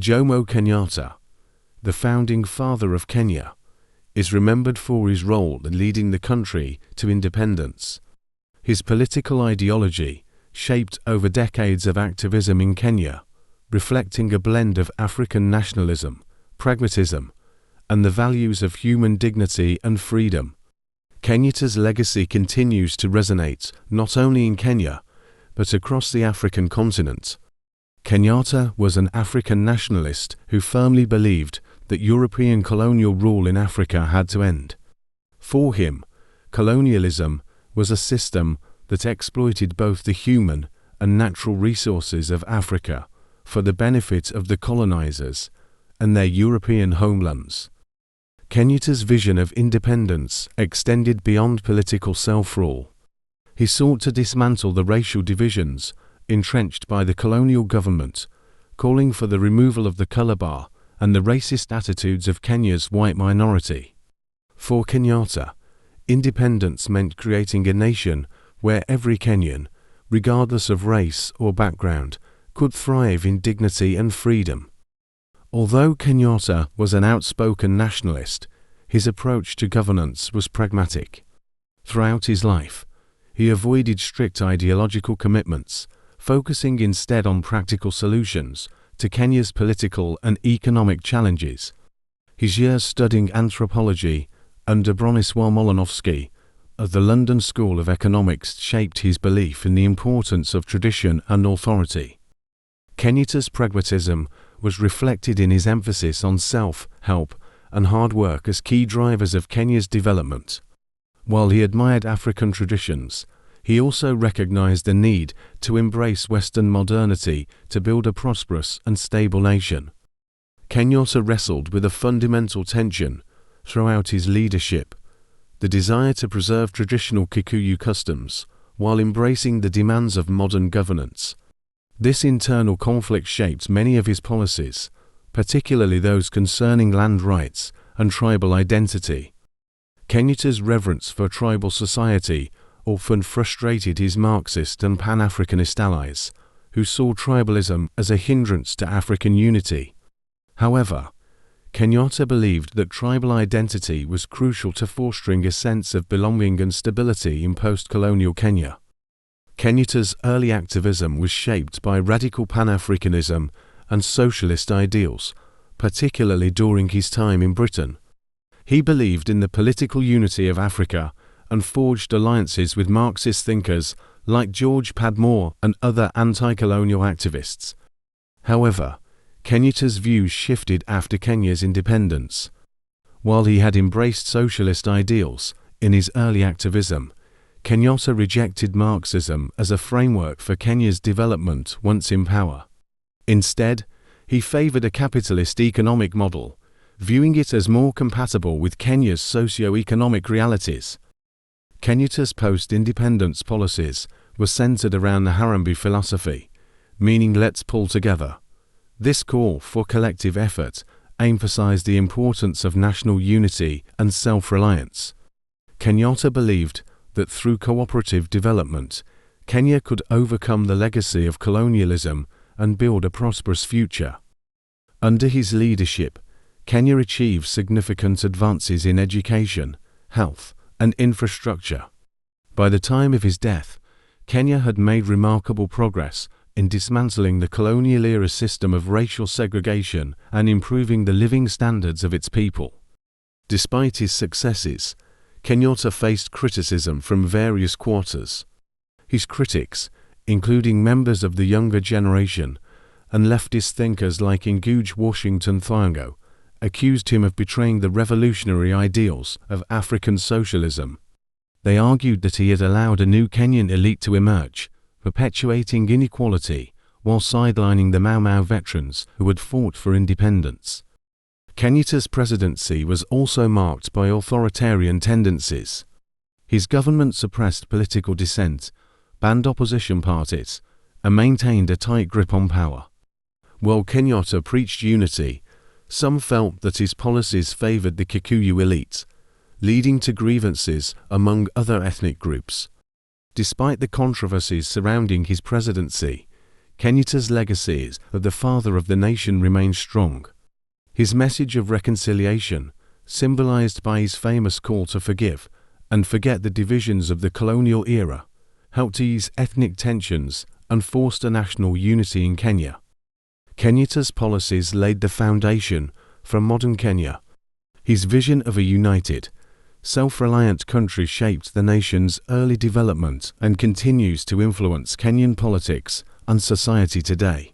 Jomo Kenyatta, the founding father of Kenya, is remembered for his role in leading the country to independence. His political ideology shaped over decades of activism in Kenya, reflecting a blend of African nationalism, pragmatism, and the values of human dignity and freedom. Kenyatta's legacy continues to resonate not only in Kenya, but across the African continent. Kenyatta was an African nationalist who firmly believed that European colonial rule in Africa had to end. For him, colonialism was a system that exploited both the human and natural resources of Africa for the benefit of the colonizers and their European homelands. Kenyatta's vision of independence extended beyond political self-rule. He sought to dismantle the racial divisions entrenched by the colonial government, calling for the removal of the color bar and the racist attitudes of Kenya's white minority. For Kenyatta, independence meant creating a nation where every Kenyan, regardless of race or background, could thrive in dignity and freedom. Although Kenyatta was an outspoken nationalist, his approach to governance was pragmatic. Throughout his life, he avoided strict ideological commitments, focusing instead on practical solutions to Kenya's political and economic challenges. His years studying anthropology under Bronisław Malinowski of the London School of Economics shaped his belief in the importance of tradition and authority. Kenyatta's pragmatism was reflected in his emphasis on self-help and hard work as key drivers of Kenya's development. While he admired African traditions, he also recognized the need to embrace Western modernity to build a prosperous and stable nation. Kenyatta wrestled with a fundamental tension throughout his leadership: the desire to preserve traditional Kikuyu customs while embracing the demands of modern governance. This internal conflict shaped many of his policies, particularly those concerning land rights and tribal identity. Kenyatta's reverence for tribal society often frustrated his Marxist and Pan-Africanist allies, who saw tribalism as a hindrance to African unity. However, Kenyatta believed that tribal identity was crucial to fostering a sense of belonging and stability in post-colonial Kenya. Kenyatta's early activism was shaped by radical Pan-Africanism and socialist ideals, particularly during his time in Britain. He believed in the political unity of Africa and forged alliances with Marxist thinkers like George Padmore and other anti-colonial activists. However, Kenyatta's views shifted after Kenya's independence. While he had embraced socialist ideals in his early activism, Kenyatta rejected Marxism as a framework for Kenya's development once in power. Instead, he favored a capitalist economic model, viewing it as more compatible with Kenya's socio-economic realities. Kenyatta's post-independence policies were centered around the Harambee philosophy, meaning let's pull together. This call for collective effort emphasized the importance of national unity and self-reliance. Kenyatta believed that through cooperative development, Kenya could overcome the legacy of colonialism and build a prosperous future. Under his leadership, Kenya achieved significant advances in education, health, and infrastructure. By the time of his death, Kenya had made remarkable progress in dismantling the colonial-era system of racial segregation and improving the living standards of its people. Despite his successes, Kenyatta faced criticism from various quarters. His critics, including members of the younger generation and leftist thinkers like Ngugi Washington Thiong'o, accused him of betraying the revolutionary ideals of African socialism. They argued that he had allowed a new Kenyan elite to emerge, perpetuating inequality while sidelining the Mau Mau veterans who had fought for independence. Kenyatta's presidency was also marked by authoritarian tendencies. His government suppressed political dissent, banned opposition parties, and maintained a tight grip on power. While Kenyatta preached unity, some felt that his policies favored the Kikuyu elite, leading to grievances among other ethnic groups. Despite the controversies surrounding his presidency, Kenyatta's legacy of the father of the nation remains strong. His message of reconciliation, symbolized by his famous call to forgive and forget the divisions of the colonial era, helped ease ethnic tensions and foster national unity in Kenya. Kenyatta's policies laid the foundation for modern Kenya. His vision of a united, self-reliant country shaped the nation's early development and continues to influence Kenyan politics and society today.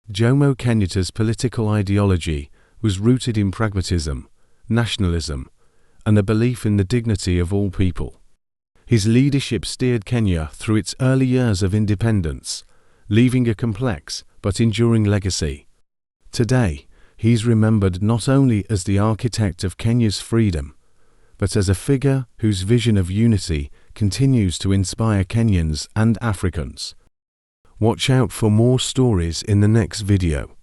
Jomo Kenyatta's political ideology was rooted in pragmatism, nationalism, and a belief in the dignity of all people. His leadership steered Kenya through its early years of independence, leaving a complex but enduring legacy. Today, he is remembered not only as the architect of Kenya's freedom, but as a figure whose vision of unity continues to inspire Kenyans and Africans. Watch out for more stories in the next video.